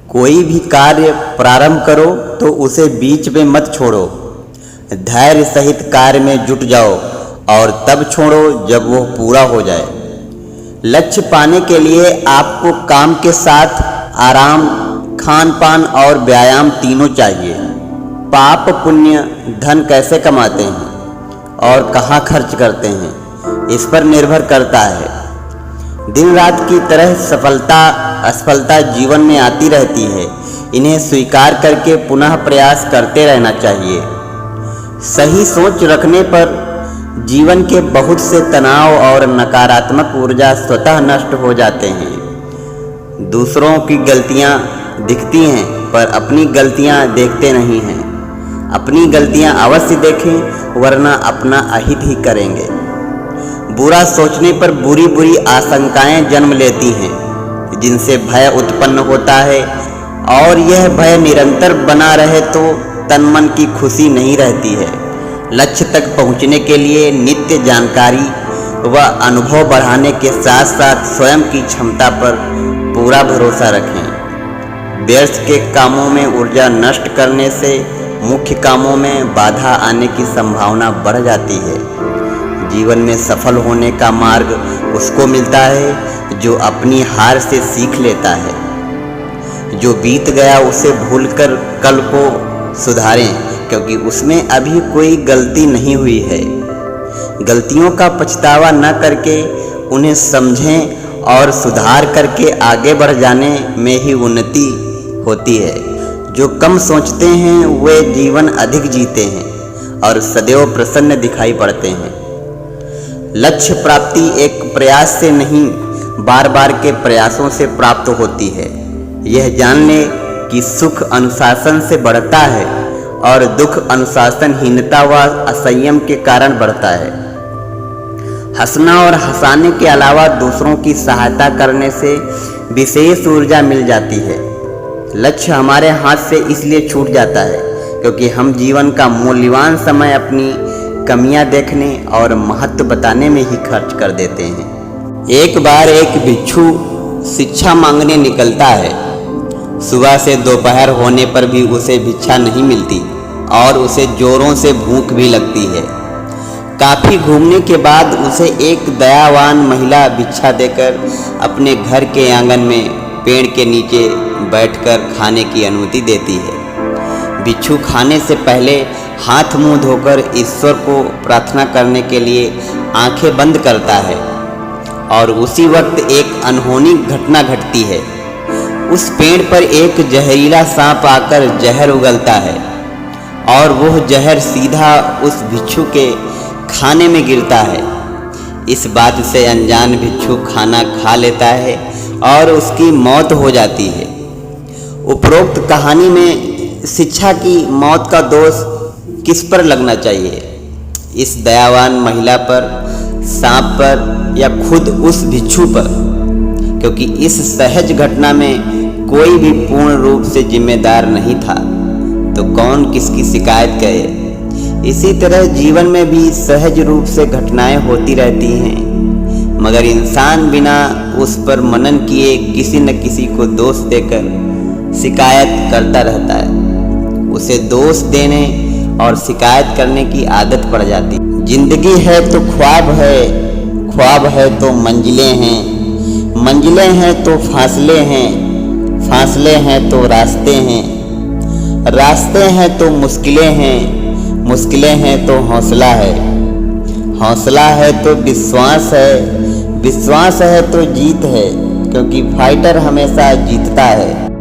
कोई भी कार्य प्रारंभ करो तो उसे बीच में मत छोड़ो। धैर्य सहित कार्य में जुट जाओ और तब छोड़ो जब वो पूरा हो जाए। लक्ष्य पाने के लिए आपको काम के साथ आराम, खान पान और व्यायाम तीनों चाहिए। पाप पुण्य धन कैसे कमाते हैं और कहाँ खर्च करते हैं, इस पर निर्भर करता है। दिन रात की तरह सफलता असफलता जीवन में आती रहती है। इन्हें स्वीकार करके पुनः प्रयास करते रहना चाहिए। सही सोच रखने पर जीवन के बहुत से तनाव और नकारात्मक ऊर्जा स्वतः नष्ट हो जाते हैं। दूसरों की गलतियां दिखती हैं पर अपनी गलतियां देखते नहीं हैं। अपनी गलतियां अवश्य देखें वरना अपना अहित ही करेंगे। बुरा सोचने पर बुरी बुरी आशंकाएं जन्म लेती हैं जिनसे भय उत्पन्न होता है, और यह भय निरंतर बना रहे तो तन मन की खुशी नहीं रहती है। लक्ष्य तक पहुंचने के लिए नित्य जानकारी व अनुभव बढ़ाने के साथ साथ स्वयं की क्षमता पर पूरा भरोसा रखें। व्यर्थ के कामों में ऊर्जा नष्ट करने से मुख्य कामों में बाधा आने की संभावना बढ़ जाती है। जीवन में सफल होने का मार्ग उसको मिलता है जो अपनी हार से सीख लेता है। जो बीत गया उसे भूलकर कल को सुधारें, क्योंकि उसमें अभी कोई गलती नहीं हुई है। गलतियों का पछतावा न करके उन्हें समझें और सुधार करके आगे बढ़ जाने में ही उन्नति होती है। जो कम सोचते हैं वे जीवन अधिक जीते हैं और सदैव प्रसन्न दिखाई पड़ते हैं। लक्ष्य प्राप्ति एक प्रयास से नहीं, बार बार के प्रयासों से प्राप्त होती है। यह जान ले कि सुख अनुशासन से बढ़ता है और दुख अनुशासनहीनता व असंयम के कारण बढ़ता है। हंसना और हंसाने के अलावा दूसरों की सहायता करने से विशेष ऊर्जा मिल जाती है। लक्ष्य हमारे हाथ से इसलिए छूट जाता है क्योंकि हम जीवन का मूल्यवान समय अपनी कमियां देखने और महत्व बताने में ही खर्च कर देते हैं। एक बार एक भिक्षु शिक्षा मांगने निकलता है। सुबह से दोपहर होने पर भी उसे भिक्षा नहीं मिलती और उसे जोरों से भूख भी लगती है। काफ़ी घूमने के बाद उसे एक दयावान महिला भिक्षा देकर अपने घर के आंगन में पेड़ के नीचे बैठकर खाने की अनुमति देती है। भिक्षु खाने से पहले हाथ मुंह धोकर ईश्वर को प्रार्थना करने के लिए आंखें बंद करता है और उसी वक्त एक अनहोनी घटना घटती है। उस पेड़ पर एक जहरीला सांप आकर जहर उगलता है और वह जहर सीधा उस भिक्षु के खाने में गिरता है। इस बात से अनजान भिक्षु खाना खा लेता है और उसकी मौत हो जाती है। उपरोक्त कहानी में शिक्षा की मौत का दोष किस पर लगना चाहिए? इस दयावान महिला पर, सांप पर या खुद उस भिक्षु पर? क्योंकि इस सहज घटना में कोई भी पूर्ण रूप से जिम्मेदार नहीं था, तो कौन किसकी शिकायत करे? इसी तरह जीवन में भी सहज रूप से घटनाएं होती रहती हैं, मगर इंसान बिना उस पर मनन किए किसी न किसी को दोष देकर शिकायत करता रहता है। उसे दोष देने और शिकायत करने की आदत पड़ जाती। जिंदगी है तो ख्वाब है, ख्वाब है तो मंजिलें हैं, मंजिलें हैं तो फासले हैं, फासले हैं तो रास्ते हैं, रास्ते हैं तो मुश्किलें हैं, मुश्किलें हैं तो हौसला है, हौसला है तो विश्वास है, विश्वास है तो जीत है, क्योंकि फाइटर हमेशा जीतता है।